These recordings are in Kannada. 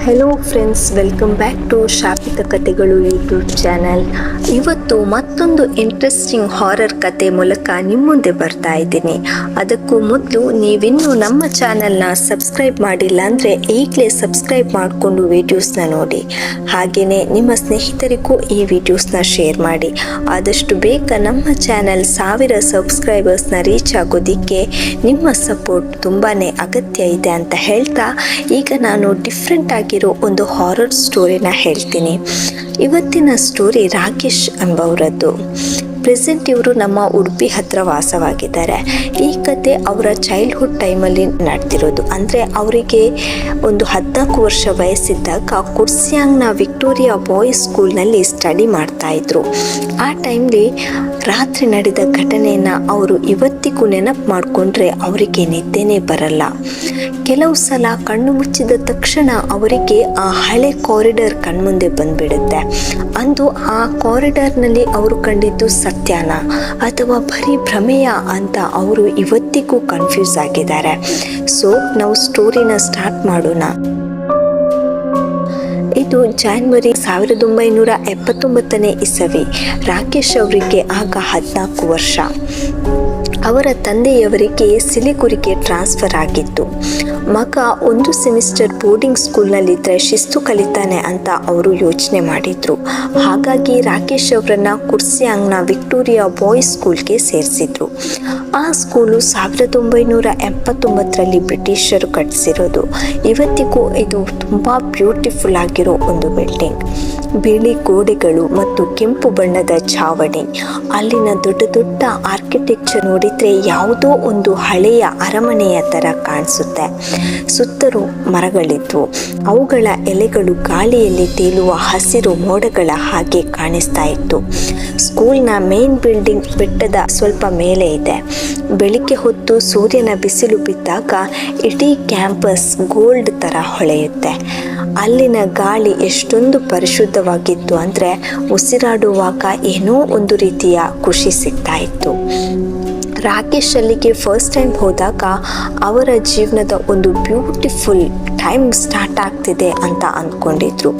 Hello friends, welcome back to ಶಾಪಿತ ಕಥೆಗಳು ಯೂಟ್ಯೂಬ್ ಚಾನಲ್. ಇವತ್ತು ಮತ್ತೊಂದು ಇಂಟ್ರೆಸ್ಟಿಂಗ್ ಹಾರರ್ ಕತೆ ಮೂಲಕ ನಿಮ್ಮ ಮುಂದೆ ಬರ್ತಾ ಇದ್ದೀನಿ. ಅದಕ್ಕೂ ಮೊದಲು ನೀವಿನ್ನೂ ನಮ್ಮ ಚಾನಲ್ನ ಸಬ್ಸ್ಕ್ರೈಬ್ ಮಾಡಿಲ್ಲ ಅಂದರೆ ಈಗಲೇ ಸಬ್ಸ್ಕ್ರೈಬ್ ಮಾಡಿಕೊಂಡು ವಿಡಿಯೋಸ್ನ ನೋಡಿ. ಹಾಗೆಯೇ ನಿಮ್ಮ ಸ್ನೇಹಿತರಿಗೂ ಈ ವಿಡಿಯೋಸ್ನ ಶೇರ್ ಮಾಡಿ. ಆದಷ್ಟು ಬೇಗ ನಮ್ಮ ಚಾನಲ್ 1000 ಸಬ್ಸ್ಕ್ರೈಬರ್ಸ್ನ ರೀಚ್ ಆಗೋದಕ್ಕೆ ನಿಮ್ಮ ಸಪೋರ್ಟ್ ತುಂಬಾ ಅಗತ್ಯ ಇದೆ ಅಂತ ಹೇಳ್ತಾ, ಈಗ ನಾನು ಡಿಫ್ರೆಂಟ್ ಆಗಿರೋ ಒಂದು ಹಾರರ್ ಸ್ಟೋರಿನ ಹೇಳ್ತೀನಿ. ಇವತ್ತಿನ ಸ್ಟೋರಿ ರಾಕೇಶ್ ಎಂಬವರದ್ದು. ಪ್ರೆಸೆಂಟ್ ಇವರು ನಮ್ಮ ಉಡುಪಿ ಹತ್ರ ವಾಸವಾಗಿದ್ದಾರೆ. ಈ ಕತೆ ಅವರ ಚೈಲ್ಡ್ಹುಡ್ ಟೈಮಲ್ಲಿ ನಡೆದಿರೋದು. ಅಂದರೆ ಅವರಿಗೆ ಒಂದು 14 ವರ್ಷ ವಯಸ್ಸಿದ್ದಾಗ ಕುರ್ಸಿಯಾಂಗ್ನ ವಿಕ್ಟೋರಿಯಾ ಬಾಯ್ಸ್ ಸ್ಕೂಲ್ನಲ್ಲಿ ಸ್ಟಡಿ ಮಾಡ್ತಾಯಿದ್ರು. ಆ ಟೈಮ್ಲಿ ರಾತ್ರಿ ನಡೆದ ಘಟನೆಯನ್ನು ಅವರು ಇವತ್ತಿಗೂ ನೆನಪು ಮಾಡಿಕೊಂಡ್ರೆ ಅವರಿಗೆ ನಿದ್ದೆನೇ ಬರಲ್ಲ. ಕೆಲವು ಸಲ ಕಣ್ಣು ಮುಚ್ಚಿದ ತಕ್ಷಣ ಅವರಿಗೆ ಆ ಹಳೆ ಕಾರಿಡಾರ್ ಕಣ್ಮುಂದೆ ಬಂದ್ಬಿಡುತ್ತೆ. ಅಂದು ಆ ಕಾರಿಡಾರ್ನಲ್ಲಿ ಅವರು ಕಂಡಿದ್ದು ಸತ್ಯನ ಅಥವಾ ಬರೀ ಭ್ರಮೆಯ ಅಂತ ಅವರು ಇವತ್ತಿಗೂ ಕನ್ಫ್ಯೂಸ್ ಆಗಿದ್ದಾರೆ. ಸೊ ನಾವು ಸ್ಟೋರಿನ ಸ್ಟಾರ್ಟ್ ಮಾಡೋಣ. ಇದು ಜಾನ್ವರಿ 1979ನೇ ಇಸವಿ. ರಾಕೇಶ್ ಅವರಿಗೆ ಆಗ 14 ವರ್ಷ. ಅವರ ತಂದೆಯವರಿಗೆ ಸಿಲಿಗುರಿಗೆ ಟ್ರಾನ್ಸ್ಫರ್ ಆಗಿತ್ತು. ಮಗ ಒಂದು ಸೆಮಿಸ್ಟರ್ ಬೋರ್ಡಿಂಗ್ ಸ್ಕೂಲ್ನಲ್ಲಿದ್ದರೆ ಶಿಸ್ತು ಕಲಿತಾನೆ ಅಂತ ಅವರು ಯೋಚನೆ ಮಾಡಿದರು. ಹಾಗಾಗಿ ರಾಕೇಶ್ ಅವರನ್ನು ಕುರ್ಸಿಯಾಂಗ್ನ ವಿಕ್ಟೋರಿಯಾ ಬಾಯ್ಸ್ ಸ್ಕೂಲ್ಗೆ ಸೇರಿಸಿದ್ರು. ಆ ಸ್ಕೂಲು 1989ರಲ್ಲಿ ಬ್ರಿಟಿಷರು ಕಟ್ಟಿಸಿರೋದು. ಇವತ್ತಿಗೂ ಇದು ತುಂಬ ಬ್ಯೂಟಿಫುಲ್ ಆಗಿರೋ ಒಂದು ಬಿಲ್ಡಿಂಗ್. ಬಿಳಿ ಗೋಡೆಗಳು ಮತ್ತು ಕೆಂಪು ಬಣ್ಣದ ಛಾವಣಿ. ಅಲ್ಲಿನ ದೊಡ್ಡ ದೊಡ್ಡ ಆರ್ಕಿಟೆಕ್ಚರ್ ನೋಡಿದರೆ ಯಾವುದೋ ಒಂದು ಹಳೆಯ ಅರಮನೆಯ ಥರ ಕಾಣಿಸುತ್ತೆ. ಸುತ್ತಲೂ ಮರಗಳಿದ್ವು. ಅವುಗಳ ಎಲೆಗಳು ಗಾಳಿಯಲ್ಲಿ ತೇಲುವ ಹಸಿರು ಮೋಡಗಳ ಹಾಗೆ ಕಾಣಿಸ್ತಾ ಇತ್ತು. ಸ್ಕೂಲ್ನ ಮೇನ್ ಬಿಲ್ಡಿಂಗ್ ಬೆಟ್ಟದ ಸ್ವಲ್ಪ ಮೇಲೆ ಇದೆ. ಬೆಳಿಗ್ಗೆ ಹೊತ್ತು ಸೂರ್ಯನ ಬಿಸಿಲು ಬಿದ್ದಾಗ ಇಡೀ ಕ್ಯಾಂಪಸ್ ಗೋಲ್ಡ್ ಥರ ಹೊಳೆಯುತ್ತೆ. ಅಲ್ಲಿನ ಗಾಳಿ ಎಷ್ಟೊಂದು ಪರಿಶುದ್ಧವಾಗಿತ್ತು ಅಂದರೆ ಉಸಿರಾಡುವಾಗ ಏನೋ ಒಂದು ರೀತಿಯ ಖುಷಿ ಸಿಗ್ತಾ ಇತ್ತು. ರಾಕೇಶ್ ಅಲ್ಲಿಗೆ ಫಸ್ಟ್ ಟೈಮ್ ಹೋದಾಗ ಅವರ ಜೀವನದ ಒಂದು ಬ್ಯೂಟಿಫುಲ್ ಟೈಮ್ ಸ್ಟಾರ್ಟ್ ಆಗ್ತಿದೆ ಅಂತ ಅಂದ್ಕೊಂಡಿದ್ರು.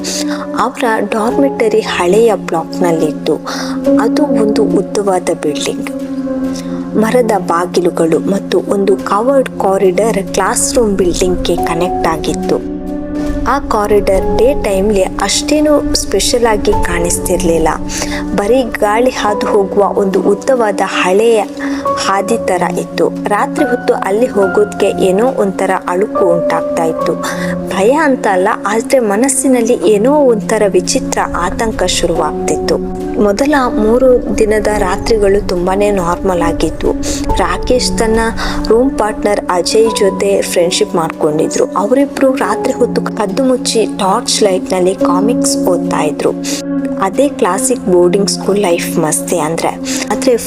ಅವರ ಡಾರ್ಮೆಟರಿ ಹಳೆಯ ಬ್ಲಾಕ್ನಲ್ಲಿತ್ತು. ಅದು ಒಂದು ಉದ್ದವಾದ ಬಿಲ್ಡಿಂಗ್. ಮರದ ಬಾಗಿಲುಗಳು ಮತ್ತು ಒಂದು ಕವರ್ಡ್ ಕಾರಿಡಾರ್ ಕ್ಲಾಸ್ ರೂಮ್ ಬಿಲ್ಡಿಂಗ್ಗೆ ಕನೆಕ್ಟ್ ಆಗಿತ್ತು. ಆ ಕಾರಿಡಾರ್ ಡೇ ಟೈಮ್ಲಿ ಅಷ್ಟೇನೂ ಸ್ಪೆಷಲ್ ಆಗಿ ಕಾಣಿಸ್ತಿರ್ಲಿಲ್ಲ. ಬರೀ ಗಾಳಿ ಹಾದು ಹೋಗುವ ಒಂದು ಉದ್ದವಾದ ಹಳೆಯ ಹಾದಿ ಥರ ಇತ್ತು. ರಾತ್ರಿ ಹೊತ್ತು ಅಲ್ಲಿ ಹೋಗೋದಕ್ಕೆ ಏನೋ ಒಂಥರ ಅಳುಕು ಉಂಟಾಗ್ತಾ ಇತ್ತು. ಭಯ ಅಂತ ಅಲ್ಲ, ಆದರೆ ಮನಸ್ಸಿನಲ್ಲಿ ಏನೋ ಒಂಥರ ವಿಚಿತ್ರ ಆತಂಕ ಶುರುವಾಗ್ತಿತ್ತು. ಮೊದಲ 3 ದಿನದ ರಾತ್ರಿಗಳು ತುಂಬಾ ನಾರ್ಮಲ್ ಆಗಿತ್ತು. ರಾಕೇಶ್ ತನ್ನ ರೂಮ್ ಪಾರ್ಟ್ನರ್ ಅಜಯ್ ಜೊತೆ ಫ್ರೆಂಡ್ಶಿಪ್ ಮಾಡ್ಕೊಂಡಿದ್ರು. ಅವರಿಬ್ಬರು ರಾತ್ರಿ ಹೊತ್ತು ಕದ್ದು ಮುಚ್ಚಿ ಟಾರ್ಚ್ ಲೈಟ್ನಲ್ಲಿ ಕಾಮಿಕ್ಸ್ ಓದ್ತಾ ಇದ್ರು. ಅದೇ ಕ್ಲಾಸಿಕ್ ಬೋರ್ಡಿಂಗ್ ಸ್ಕೂಲ್ ಲೈಫ್ ಮಸ್ತಿ ಅಂದರೆ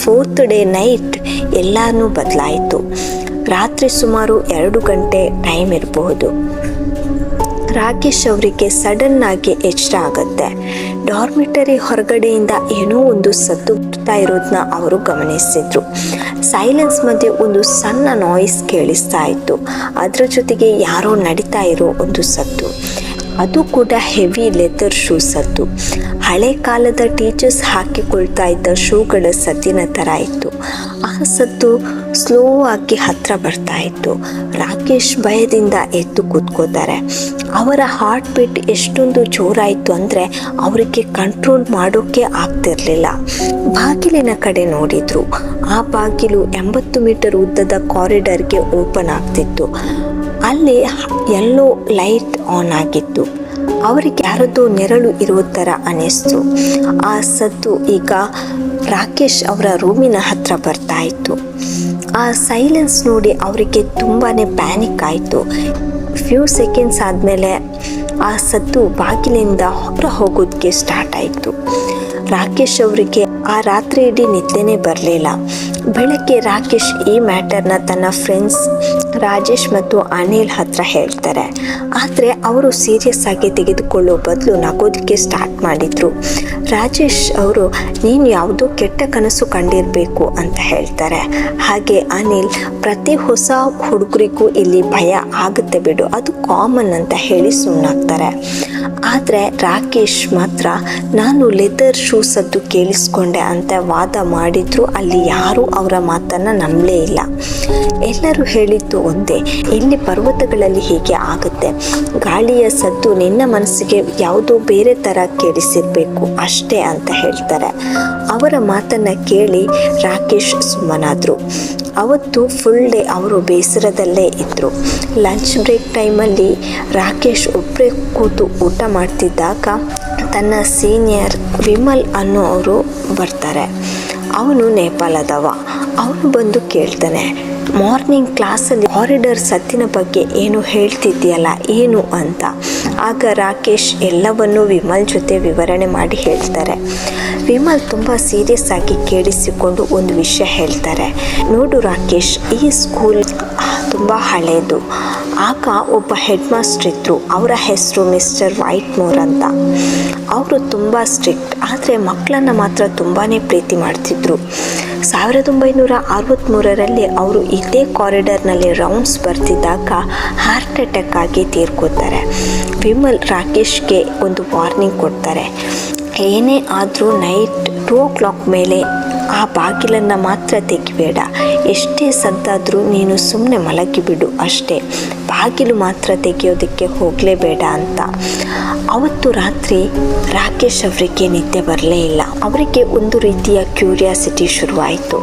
4th ಡೇ ನೈಟ್ ಎಲ್ಲನೂ ಬದಲಾಯಿತು. ರಾತ್ರಿ ಸುಮಾರು 2 ಗಂಟೆ ಟೈಮ್ ಇರಬಹುದು. ರಾಕೇಶ್ ಅವರಿಗೆ ಸಡನ್ ಆಗಿ ಎಚ್ಚರ ಆಗುತ್ತೆ. ಡಾರ್ಮಿಟರಿ ಹೊರಗಡೆಯಿಂದ ಏನೋ ಒಂದು ಸದ್ದು ಬರ್ತಾ ಇರೋದನ್ನ ಅವರು ಗಮನಿಸಿದ್ರು. ಸೈಲೆನ್ಸ್ ಮಧ್ಯೆ ಒಂದು ಸಣ್ಣ ನಾಯ್ಸ್ ಕೇಳಿಸ್ತಾ ಇತ್ತು. ಅದರ ಜೊತೆಗೆ ಯಾರೋ ನಡೀತಾ ಇರೋ ಒಂದು ಸದ್ದು. ಅದು ಕೂಡ ಹೆವಿ ಲೆದರ್ ಶೂ ಸದ್ದು. ಹಳೆ ಕಾಲದ ಟೀಚರ್ಸ್ ಹಾಕಿಕೊಳ್ತಾ ಇದ್ದ ಶೂಗಳ ಸದ್ದಿನ ಥರ ಇತ್ತು. ಆ ಸದ್ದು ಸ್ಲೋ ಆಗಿ ಹತ್ರ ಬರ್ತಾ ಇತ್ತು. ರಾಕೇಶ್ ಭಯದಿಂದ ಎದ್ದು ಕೂತ್ಕೋತಾರೆ. ಅವರ ಹಾರ್ಟ್ ಬೀಟ್ ಎಷ್ಟೊಂದು ಜೋರಾಯಿತು ಅಂದರೆ ಅವರಿಗೆ ಕಂಟ್ರೋಲ್ ಮಾಡೋಕ್ಕೆ ಆಗ್ತಿರ್ಲಿಲ್ಲ. ಬಾಗಿಲಿನ ಕಡೆ ನೋಡಿದ್ರು. ಆ ಬಾಗಿಲು 80 ಮೀಟರ್ ಉದ್ದದ ಕಾರಿಡಾರ್ಗೆ ಓಪನ್ ಆಗ್ತಿತ್ತು. ಅಲ್ಲಿ ಎಲ್ಲೋ ಲೈಟ್ ಆನ್ ಆಗಿತ್ತು. ಅವರಿಗೆ ಯಾರದ್ದು ನೆರಳು ಇರೋ ಥರ ಅನ್ನಿಸ್ತು. ಆ ಸದ್ದು ಈಗ ರಾಕೇಶ್ ಅವರ ರೂಮಿನ ಹತ್ರ ಬರ್ತಾ ಇತ್ತು. ಆ ಸೈಲೆನ್ಸ್ ನೋಡಿ ಅವರಿಗೆ ತುಂಬಾ ಪ್ಯಾನಿಕ್ ಆಯಿತು. ಫ್ಯೂ ಸೆಕೆಂಡ್ಸ್ ಆದಮೇಲೆ ಆ ಸದ್ದು ಬಾಗಿಲಿಂದ ಹೊರ ಹೋಗೋದಕ್ಕೆ ಸ್ಟಾರ್ಟ್ ಆಯಿತು. ರಾಕೇಶ್ ಅವರಿಗೆ ಆ ರಾತ್ರಿ ಇಡೀ ನಿದ್ದೆನೇ ಬರಲಿಲ್ಲ. ಬೆಳಗ್ಗೆ ರಾಕೇಶ್ ಈ ಮ್ಯಾಟರ್ನ ತನ್ನ ಫ್ರೆಂಡ್ಸ್ ರಾಜೇಶ್ ಮತ್ತು ಅನಿಲ್ ಹತ್ರ ಹೇಳ್ತಾರೆ. ಆದರೆ ಅವರು ಸೀರಿಯಸ್ ಆಗಿ ತೆಗೆದುಕೊಳ್ಳೋ ಬದಲು ನಗೋದಕ್ಕೆ ಸ್ಟಾರ್ಟ್ ಮಾಡಿದ್ರು. ರಾಜೇಶ್ ಅವರು ನೀನು ಯಾವುದೋ ಕೆಟ್ಟ ಕನಸು ಕಂಡಿರಬೇಕು ಅಂತ ಹೇಳ್ತಾರೆ. ಹಾಗೆ ಅನಿಲ್ ಪ್ರತಿ ಹೊಸ ಹುಡುಗರಿಗೂ ಇಲ್ಲಿ ಭಯ ಆಗುತ್ತೆ ಬಿಡು, ಅದು ಕಾಮನ್ ಅಂತ ಹೇಳಿ ಸುಮ್ಮನಾಗ್ತಾರೆ. ಆದರೆ ರಾಕೇಶ್ ಮಾತ್ರ ನಾನು ಲೆದರ್ ಶೂಸ್ ಅದ್ದು ಕೇಳಿಸ್ಕೊಂಡೆ ಅಂತ ವಾದ ಮಾಡಿದ್ರು ಅಲ್ಲಿ ಯಾರೂ ಅವರ ಮಾತನ್ನು ನಂಬಲೇ ಇಲ್ಲ. ಎಲ್ಲರೂ ಹೇಳಿದ್ದು ಒಂದೇ, ಇಲ್ಲಿ ಪರ್ವತಗಳಲ್ಲಿ ಹೀಗೆ ಆಗುತ್ತೆ, ಗಾಳಿಯ ಸದ್ದು ನಿನ್ನ ಮನಸ್ಸಿಗೆ ಯಾವುದೋ ಬೇರೆ ಥರ ಕೇಳಿಸಿರ್ಬೇಕು ಅಷ್ಟೇ ಅಂತ ಹೇಳ್ತಾರೆ. ಅವರ ಮಾತನ್ನು ಕೇಳಿ ರಾಕೇಶ್ ಸುಮ್ಮನಾದರು. ಅವತ್ತು ಫುಲ್ ಡೇ ಅವರು ಬೇಸರದಲ್ಲೇ ಇದ್ದರು. ಲಂಚ್ ಬ್ರೇಕ್ ಟೈಮಲ್ಲಿ ರಾಕೇಶ್ ಒಬ್ಬರೇ ಕೂತು ಊಟ ಮಾಡ್ತಿದ್ದಾಗ ತನ್ನ ಸೀನಿಯರ್ ವಿಮಲ್ ಅನ್ನೋರು ಬರ್ತಾರೆ. ಅವನು ನೇಪಾಳದವ. ಅವನು ಬಂದು ಕೇಳ್ತಾನೆ, ಮಾರ್ನಿಂಗ್ ಕ್ಲಾಸಲ್ಲಿ ಕಾರಿಡಾರ್ ಸತ್ತಿನ ಬಗ್ಗೆ ಏನು ಹೇಳ್ತಿದ್ದೀಯಲ್ಲ ಏನು ಅಂತ. ಆಗ ರಾಕೇಶ್ ಎಲ್ಲವನ್ನೂ ವಿಮಲ್ ಜೊತೆ ವಿವರಣೆ ಮಾಡಿ ಹೇಳ್ತಾರೆ. ವಿಮಲ್ ತುಂಬ ಸೀರಿಯಸ್ ಆಗಿ ಕೇಳಿಸಿಕೊಂಡು ಒಂದು ವಿಷಯ ಹೇಳ್ತಾರೆ. ನೋಡು ರಾಕೇಶ್, ಈ ಸ್ಕೂಲ್ ತುಂಬ ಹಳೆಯದು. ಆಗ ಒಬ್ಬ ಹೆಡ್ ಮಾಸ್ಟರ್ ಇದ್ದರು. ಅವರ ಹೆಸರು ಮಿಸ್ಟರ್ ವೈಟ್ಮೋರ್ ಅಂತ. ಅವರು ತುಂಬ ಸ್ಟ್ರಿಕ್ಟ್, ಆದರೆ ಮಕ್ಕಳನ್ನು ಮಾತ್ರ ತುಂಬಾ ಪ್ರೀತಿ ಮಾಡ್ತಿದ್ರು. 1963ರಲ್ಲಿ ಅವರು ಇದೇ ಕಾರಿಡಾರ್ನಲ್ಲಿ ರೌಂಡ್ಸ್ ಬರ್ತಿದ್ದಾಗ ಹಾರ್ಟ್ ಅಟ್ಯಾಕ್ ಆಗಿ ತೀರ್ಕೋತಾರೆ. ವಿಮಲ್ ರಾಕೇಶ್ಗೆ ಒಂದು ವಾರ್ನಿಂಗ್ ಕೊಡ್ತಾರೆ. ಏನೇ ಆದರೂ ನೈಟ್ 2 o'clock ಮೇಲೆ ಆ ಬಾಗಿಲನ್ನು ಮಾತ್ರ ತೆಗಿಬೇಡ, ಎಷ್ಟೇ ಸದ್ದಾದರೂ ನೀನು ಸುಮ್ಮನೆ ಮಲಗಿಬಿಡು ಅಷ್ಟೇ, ಬಾಗಿಲು ಮಾತ್ರ ತೆಗೆಯೋದಕ್ಕೆ ಹೋಗಲೇಬೇಡ ಅಂತ. ಅವತ್ತು ರಾತ್ರಿ ರಾಕೇಶ್ ಅವರಿಗೆ ನಿದ್ದೆ ಬರಲೇ ಇಲ್ಲ. ಅವರಿಗೆ ಒಂದು ರೀತಿಯ ಕ್ಯೂರಿಯಾಸಿಟಿ ಶುರುವಾಯಿತು.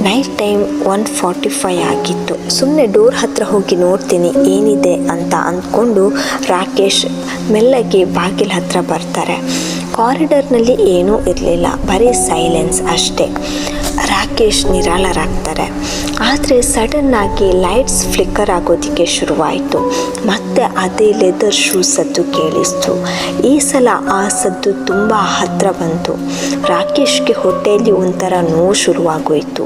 ನೈಟ್ ಟೈಮ್ 1:45 ಆಗಿತ್ತು. ಸುಮ್ಮನೆ ಡೋರ್ ಹತ್ರ ಹೋಗಿ ನೋಡ್ತೀನಿ ಏನಿದೆ ಅಂತ ಅಂದ್ಕೊಂಡು ರಾಕೇಶ್ ಮೆಲ್ಲಗೆ ಬಾಗಿಲ ಹತ್ರ ಬರ್ತಾರೆ. ಕಾರಿಡಾರ್ನಲ್ಲಿ ಏನೂ ಇರಲಿಲ್ಲ, ಬರೀ ಸೈಲೆನ್ಸ್ ಅಷ್ಟೇ. ರಾಕೇಶ್ ನಿರಾಳರಾಗ್ತಾರೆ. ಆದರೆ ಸಡನ್ನಾಗಿ ಲೈಟ್ಸ್ ಫ್ಲಿಕ್ಕರ್ ಆಗೋದಕ್ಕೆ ಶುರುವಾಯಿತು. ಮತ್ತೆ ಅದೇ ಲೆದರ್ ಶೂಸ್ ಸದ್ದು ಕೇಳಿಸ್ತು. ಈ ಸಲ ಆ ಸದ್ದು ತುಂಬ ಹತ್ತಿರ ಬಂತು. ರಾಕೇಶ್ಗೆ ಹೊಟ್ಟೆಯಲ್ಲಿ ಒಂಥರ ನೋವು ಶುರುವಾಗೋಯಿತು.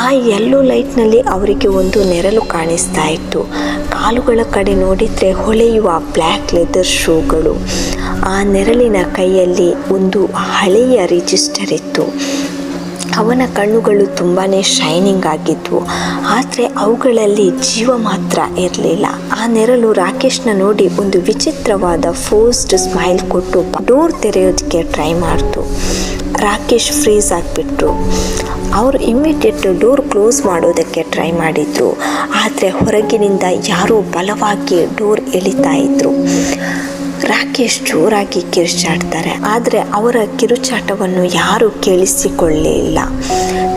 ಆ ಯೆಲ್ಲೋ ಲೈಟ್ನಲ್ಲಿ ಅವರಿಗೆ ಒಂದು ನೆರಳು ಕಾಣಿಸ್ತಾ ಇತ್ತು. ಕಾಲುಗಳ ಕಡೆ ನೋಡಿದರೆ ಹೊಳೆಯುವ ಬ್ಲ್ಯಾಕ್ ಲೆದರ್ ಶೂಗಳು. ಆ ನೆರಳಿನ ಕೈಯಲ್ಲಿ ಒಂದು ಹಳೆಯ ರಿಜಿಸ್ಟರ್ ಇತ್ತು. ಅವನ ಕಣ್ಣುಗಳು ತುಂಬಾ ಶೈನಿಂಗ್ ಆಗಿದ್ವು, ಆದರೆ ಅವುಗಳಲ್ಲಿ ಜೀವ ಮಾತ್ರ ಇರಲಿಲ್ಲ. ಆ ನೆರಳು ರಾಕೇಶ್ನ ನೋಡಿ ಒಂದು ವಿಚಿತ್ರವಾದ ಫೋರ್ಸ್ಡ್ ಸ್ಮೈಲ್ ಕೊಟ್ಟು ಡೋರ್ ತೆರೆಯೋದಕ್ಕೆ ಟ್ರೈ ಮಾಡ್ತು. ರಾಕೇಶ್ ಫ್ರೀಸ್ ಆಗಿಬಿಟ್ರು. ಅವರು ಇಮ್ಮಿಡಿಯೇಟ್ ಡೋರ್ ಕ್ಲೋಸ್ ಮಾಡೋದಕ್ಕೆ ಟ್ರೈ ಮಾಡಿದ್ರು. ಆದರೆ ಹೊರಗಿನಿಂದ ಯಾರೋ ಬಲವಾಗಿ ಡೋರ್ ಎಳಿತಾ ಇದ್ರು. ರಾಕೇಶ್ ಜೋರಾಗಿ ಕಿರುಚಾಡ್ತಾರೆ. ಆದರೆ ಅವರ ಕಿರುಚಾಟವನ್ನು ಯಾರೂ ಕೇಳಿಸಿಕೊಳ್ಳೇ ಇಲ್ಲ.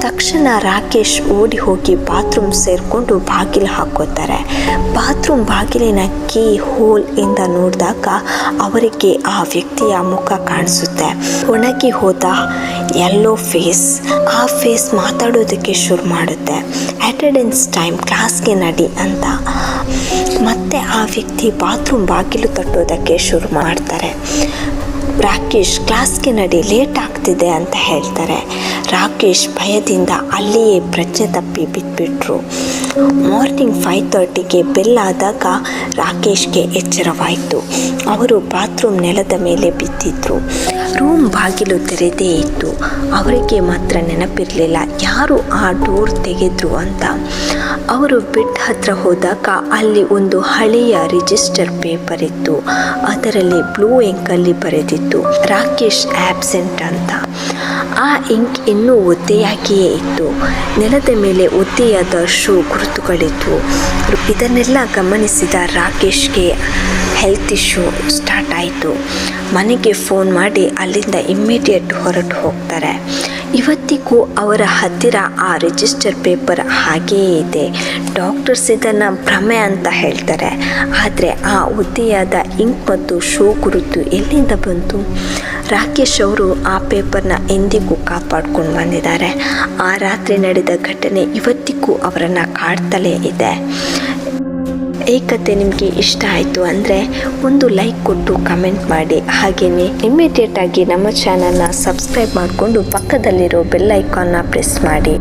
ತಕ್ಷಣ ರಾಕೇಶ್ ಓಡಿ ಹೋಗಿ ಬಾತ್ರೂಮ್ ಸೇರಿಕೊಂಡು ಬಾಗಿಲು ಹಾಕೋತಾರೆ. ಬಾತ್ರೂಮ್ ಬಾಗಿಲಿನ ಕೀ ಹೋಲ್ ಇಂದ ನೋಡಿದಾಗ ಅವರಿಗೆ ಆ ವ್ಯಕ್ತಿಯ ಮುಖ ಕಾಣಿಸುತ್ತೆ. ಒಣಗಿ ಹೋದ ಯೆಲ್ಲೋ ಫೇಸ್. ಆ ಫೇಸ್ ಮಾತಾಡೋದಕ್ಕೆ ಶುರು ಮಾಡುತ್ತೆ. ಅಟೆಂಡೆನ್ಸ್ ಟೈಮ್, ಕ್ಲಾಸ್ಗೆ ನಡಿ ಅಂತ. ಮತ್ತೆ ಆ ವ್ಯಕ್ತಿ ಬಾತ್ರೂಮ್ ಬಾಗಿಲು ತಟ್ಟೋದಕ್ಕೆ ಶುರು ಮಾಡ್ತಾರೆ. ರಾಕೇಶ್ ಕ್ಲಾಸ್ಗೆ ನಡಿ, ಲೇಟ್ ಆಗ್ತಿದೆ ಅಂತ ಹೇಳ್ತಾರೆ. ರಾಕೇಶ್ ಭಯದಿಂದ ಅಲ್ಲಿಯೇ ಪ್ರಜ್ಞೆ ತಪ್ಪಿ ಬಿದ್ದುಬಿಟ್ರು. ಮಾರ್ನಿಂಗ್ 5:30ಗೆ ಬೆಲ್ ಆದಾಗ ರಾಕೇಶ್ಗೆ ಎಚ್ಚರವಾಯಿತು. ಅವರು ಬಾತ್ರೂಮ್ ನೆಲದ ಮೇಲೆ ಬಿದ್ದಿದ್ರು. ರೂಮ್ ಬಾಗಿಲು ತೆರೆದೇ ಇತ್ತು. ಅವರಿಗೆ ಮಾತ್ರ ನೆನಪಿರಲಿಲ್ಲ ಯಾರು ಆ ಡೋರ್ ತೆಗೆದ್ರು ಅಂತ. ಅವರು ಬೆಡ್ ಹತ್ರ ಹೋದಾಗ ಅಲ್ಲಿ ಒಂದು ಹಳೆಯ ರಿಜಿಸ್ಟರ್ ಪೇಪರ್ ಇತ್ತು. ಅದರಲ್ಲಿ ಬ್ಲೂ ಇಂಕಲ್ಲಿ ಬರೆದಿತ್ತು ರಾಕೇಶ್ ಆಬ್ಸೆಂಟ್ ಅಂತ. ಆ ಇಂಕ್ ಇನ್ನೂ ಒದ್ದೆಯಾಗಿಯೇ ಇತ್ತು. ನೆಲದ ಮೇಲೆ ಒದ್ದೆಯಾದ ಶೂ ಗುರುತುಗಳಿದ್ವು. ಇದನ್ನೆಲ್ಲ ಗಮನಿಸಿದ ರಾಕೇಶ್ಗೆ ಹೆಲ್ತ್ ಇಶ್ಯೂ ಸ್ಟಾರ್ಟ್ ಆಯಿತು. ಮನೆಗೆ ಫೋನ್ ಮಾಡಿ ಅಲ್ಲಿಂದ ಇಮ್ಮಿಡಿಯೇಟ್ ಹೊರಟು ಹೋಗ್ತಾರೆ. ಇವತ್ತಿಗೂ ಅವರ ಹತ್ತಿರ ಆ ರಿಜಿಸ್ಟರ್ ಪೇಪರ್ ಹಾಗೆಯೇ ಇದೆ. ಡಾಕ್ಟರ್ಸ್ ಇದನ್ನು ಭ್ರಮೆ ಅಂತ ಹೇಳ್ತಾರೆ. ಆದರೆ ಆ ಒದ್ದೆಯಾದ ಇಂಕ್ ಮತ್ತು ಶೂ ಗುರುತು ಎಲ್ಲಿಂದ ಬಂತು? ರಾಕೇಶ್ ಅವರು ಆ ಪೇಪರ್ನ ಎಂದಿಗೂ ಕಾಪಾಡ್ಕೊಂಡು ಬಂದಿದ್ದಾರೆ. ಆ ರಾತ್ರಿ ನಡೆದ ಘಟನೆ ಇವತ್ತಿಗೂ ಅವರನ್ನು ಕಾಡ್ತಲೇ ಇದೆ. ಈ ಕತೆ ನಿಮಗೆ ಇಷ್ಟ ಆಯಿತು ಅಂದರೆ ಒಂದು ಲೈಕ್ ಕೊಟ್ಟು ಕಮೆಂಟ್ ಮಾಡಿ. ಹಾಗೆಯೇ ಇಮಿಡಿಯೇಟಾಗಿ ನಮ್ಮ ಚಾನಲ್ನ ಸಬ್ಸ್ಕ್ರೈಬ್ ಮಾಡಿಕೊಂಡು ಪಕ್ಕದಲ್ಲಿರೋ ಬೆಲ್ ಐಕಾನ್ನ ಪ್ರೆಸ್ ಮಾಡಿ.